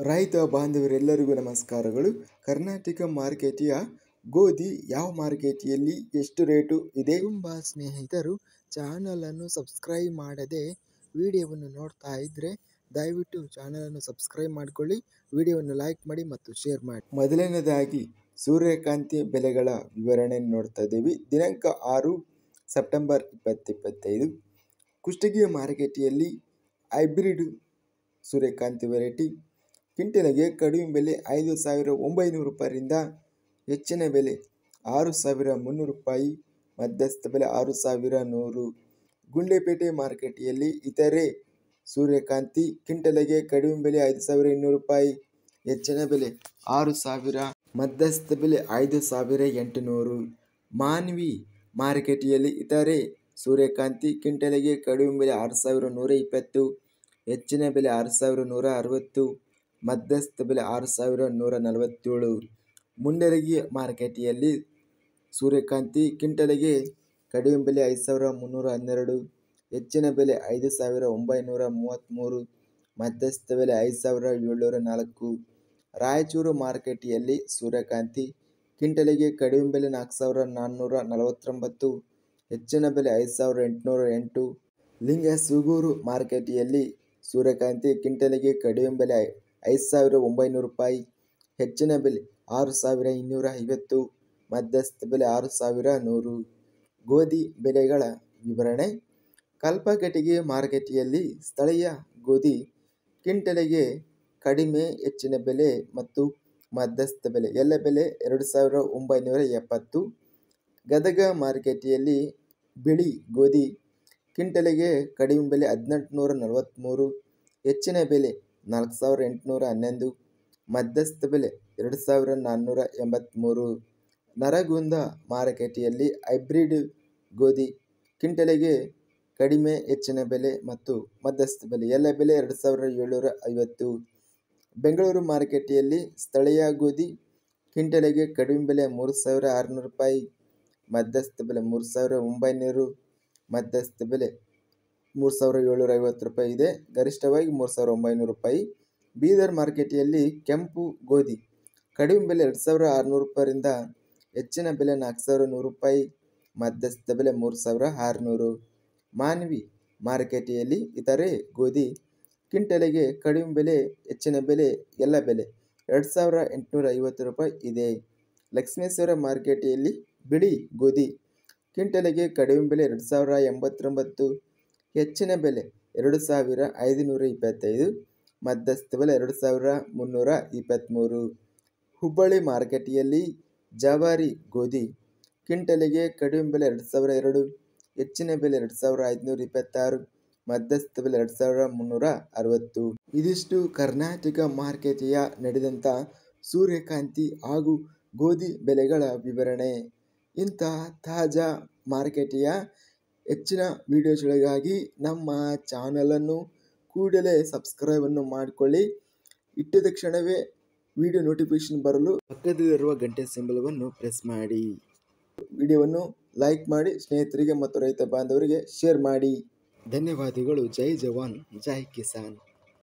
ರೈತ ಬಾಂಧವರೆಲ್ಲರಿಗೂ ನಮಸ್ಕಾರಗಳು. ಕರ್ನಾಟಕ ಮಾರುಕಟ್ಟೆಯ ಗೋಧಿ ಯಾವ ಮಾರುಕಟ್ಟೆಯಲ್ಲಿ ಎಷ್ಟು ರೇಟು ಇದೆ? ತುಂಬ ಸ್ನೇಹಿತರು ಚಾನಲನ್ನು ಸಬ್ಸ್ಕ್ರೈಬ್ ಮಾಡದೆ ವಿಡಿಯೋವನ್ನು ನೋಡ್ತಾ ಇದ್ದರೆ ದಯವಿಟ್ಟು ಚಾನಲನ್ನು ಸಬ್ಸ್ಕ್ರೈಬ್ ಮಾಡಿಕೊಳ್ಳಿ, ವಿಡಿಯೋವನ್ನು ಲೈಕ್ ಮಾಡಿ ಮತ್ತು ಶೇರ್ ಮಾಡಿ. ಮೊದಲನೇದಾಗಿ ಸೂರ್ಯಕಾಂತಿ ಬೆಲೆಗಳ ವಿವರಣೆ ನೋಡ್ತಾ ಇದ್ದೀವಿ. ದಿನಾಂಕ 6 ಸೆಪ್ಟೆಂಬರ್ 2025. ಕುಷ್ಟಗಿ ಮಾರುಕಟ್ಟೆಯಲ್ಲಿ ಹೈಬ್ರಿಡ್ ಸೂರ್ಯಕಾಂತಿ ವೆರೈಟಿ ಕ್ವಿಂಟಲ್ಗೆ ಕಡಿಮೆ ಬೆಲೆ 5,900 ರೂಪಾಯಿಯಿಂದ ಹೆಚ್ಚಿನ ಬೆಲೆ 6,300 ರೂಪಾಯಿ, ಮಧ್ಯಸ್ಥ ಬೆಲೆ 6,100. ಗುಂಡ್ಲುಪೇಟೆ ಮಾರುಕಟ್ಟೆಯಲ್ಲಿ ಇತರೆ ಸೂರ್ಯಕಾಂತಿ ಕ್ವಿಂಟಲ್ಗೆ ಕಡಿಮೆ ಬೆಲೆ 5,200 ರೂಪಾಯಿ, ಹೆಚ್ಚಿನ ಬೆಲೆ 6,000, ಮಧ್ಯಸ್ಥ ಬೆಲೆ 5,800. ಮಾನ್ವಿ ಮಾರುಕಟ್ಟೆಯಲ್ಲಿ ಇತರೆ ಸೂರ್ಯಕಾಂತಿ ಕ್ವಿಂಟಲ್ಗೆ ಕಡಿಮೆ ಬೆಲೆ 6,120, ಹೆಚ್ಚಿನ ಬೆಲೆ 6,160, ಮಧ್ಯಸ್ಥ ಬೆಲೆ 6,147. ಮುಂಡರಗಿ ಮಾರುಕಟ್ಟೆಯಲ್ಲಿ ಸೂರ್ಯಕಾಂತಿ ಕ್ವಿಂಟಲ್ಗೆ ಕಡಿಮೆ ಬೆಲೆ 5,312, ಹೆಚ್ಚಿನ ಬೆಲೆ 5,933, ಮಧ್ಯಸ್ಥ ಬೆಲೆ 5,704. ರಾಯಚೂರು ಮಾರುಕಟ್ಟೆಯಲ್ಲಿ ಸೂರ್ಯಕಾಂತಿ ಕ್ವಿಂಟಲ್ಗೆ ಕಡಿಮೆ ಬೆಲೆ 4,449, ಹೆಚ್ಚಿನ ಬೆಲೆ 5,808. ಲಿಂಗಸೂಗೂರು ಮಾರುಕಟ್ಟೆಯಲ್ಲಿ ಸೂರ್ಯಕಾಂತಿ ಕ್ವಿಂಟಲ್ಗೆ ಕಡಿಮೆ ಬೆಲೆ 5,900 ರೂಪಾಯಿ, ಹೆಚ್ಚಿನ ಬೆಲೆ 6,250, ಮಧ್ಯಸ್ಥ ಬೆಲೆ 6,100. ಗೋಧಿ ಬೆಲೆಗಳ ವಿವರಣೆ. ಕಲ್ಪಕಟಗಿ ಮಾರುಕಟ್ಟೆಯಲ್ಲಿ ಸ್ಥಳೀಯ ಗೋಧಿ ಕ್ವಿಂಟಲ್ಗೆ ಕಡಿಮೆ, ಹೆಚ್ಚಿನ ಬೆಲೆ ಮತ್ತು ಮಧ್ಯಸ್ಥ ಬೆಲೆ ಎಲ್ಲ ಬೆಲೆ 2,970. ಗದಗ ಮಾರುಕಟ್ಟೆಯಲ್ಲಿ ಬಿಳಿ ಗೋಧಿ ಕ್ವಿಂಟಲ್ಗೆ ಕಡಿಮೆ ಬೆಲೆ 1,843, ಹೆಚ್ಚಿನ ಬೆಲೆ 4,811, ಮಧ್ಯಸ್ಥ ಬೆಲೆ 2,483. ನರಗುಂದ ಮಾರುಕಟ್ಟೆಯಲ್ಲಿ ಹೈಬ್ರಿಡ್ ಗೋಧಿ ಕ್ವಿಂಟಲ್ಗೆ ಕಡಿಮೆ, ಹೆಚ್ಚಿನ ಬೆಲೆ ಮತ್ತು ಮಧ್ಯಸ್ಥ ಬೆಲೆ ಎಲ್ಲ ಬೆಲೆ 2,750. ಬೆಂಗಳೂರು ಮಾರುಕಟ್ಟೆಯಲ್ಲಿ ಸ್ಥಳೀಯ ಗೋಧಿ ಕ್ವಿಂಟಲ್ಗೆ ಕಡಿಮೆ ಬೆಲೆ 3,600 ರೂಪಾಯಿ, ಮಧ್ಯಸ್ಥ ಬೆಲೆ 3,900, ಮಧ್ಯಸ್ಥ ಬೆಲೆ 3,750 ರೂಪಾಯಿ ಇದೆ, ಗರಿಷ್ಠವಾಗಿ 3,900 ರೂಪಾಯಿ. ಬೀದರ್ ಮಾರುಕಟ್ಟೆಯಲ್ಲಿ ಕೆಂಪು ಗೋಧಿ ಕಡಿಮೆ ಬೆಲೆ 2,600 ರೂಪಾಯಿಯಿಂದ ಹೆಚ್ಚಿನ ಬೆಲೆ 4,100 ರೂಪಾಯಿ, ಮಧ್ಯಸ್ಥ ಬೆಲೆ 3,600. ಮಾನ್ವಿ ಮಾರುಕಟ್ಟೆಯಲ್ಲಿ ಇತರೆ ಗೋಧಿ ಕ್ವಿಂಟಲ್ಗೆ ಕಡಿಮೆ ಬೆಲೆ, ಹೆಚ್ಚಿನ ಬೆಲೆ ಎಲ್ಲ ಬೆಲೆ 2,850 ರೂಪಾಯಿ ಇದೆ. ಲಕ್ಷ್ಮೇಶ್ವರ ಮಾರುಕಟ್ಟೆಯಲ್ಲಿ ಬಿಳಿ ಗೋಧಿ ಕ್ವಿಂಟಲ್ಗೆ ಕಡಿಮೆ ಬೆಲೆ 2,089, ಹೆಚ್ಚಿನ ಬೆಲೆ 2,525, ಮಧ್ಯಸ್ಥ ಬೆಲೆ 2,323. ಹುಬ್ಬಳ್ಳಿ ಮಾರುಕಟ್ಟೆಯಲ್ಲಿ ಜವಾರಿ ಗೋಧಿ ಕ್ವಿಂಟಲ್ಗೆ ಕಡಿಮೆ ಬೆಲೆ 2,002, ಹೆಚ್ಚಿನ ಬೆಲೆ 2,526, ಮಧ್ಯಸ್ಥ ಬೆಲೆ 2,360. ಇದಿಷ್ಟು ಕರ್ನಾಟಕ ಮಾರುಕಟ್ಟೆಯ ನಡೆದಂಥ ಸೂರ್ಯಕಾಂತಿ ಹಾಗೂ ಗೋಧಿ ಬೆಲೆಗಳ ವಿವರಣೆ. ಇಂತಹ ತಾಜಾ ಮಾರುಕಟ್ಟೆಯ ಹೆಚ್ಚಿನ ವಿಡಿಯೋಸ್ಗಳಿಗಾಗಿ ನಮ್ಮ ಚಾನಲನ್ನು ಕೂಡಲೇ ಸಬ್ಸ್ಕ್ರೈಬನ್ನು ಮಾಡಿಕೊಳ್ಳಿ. ಇಟ್ಟಿದ ತಕ್ಷಣವೇ ವಿಡಿಯೋ ನೋಟಿಫಿಕೇಶನ್ ಬರಲು ಪಕ್ಕದಲ್ಲಿರುವ ಗಂಟೆ ಸಿಂಬಲವನ್ನು ಪ್ರೆಸ್ ಮಾಡಿ. ವಿಡಿಯೋವನ್ನು ಲೈಕ್ ಮಾಡಿ, ಸ್ನೇಹಿತರಿಗೆ ಮತ್ತು ರೈತ ಬಾಂಧವರಿಗೆ ಶೇರ್ ಮಾಡಿ. ಧನ್ಯವಾದಗಳು. ಜೈ ಜವಾನ್, ಜೈ ಕಿಸಾನ್.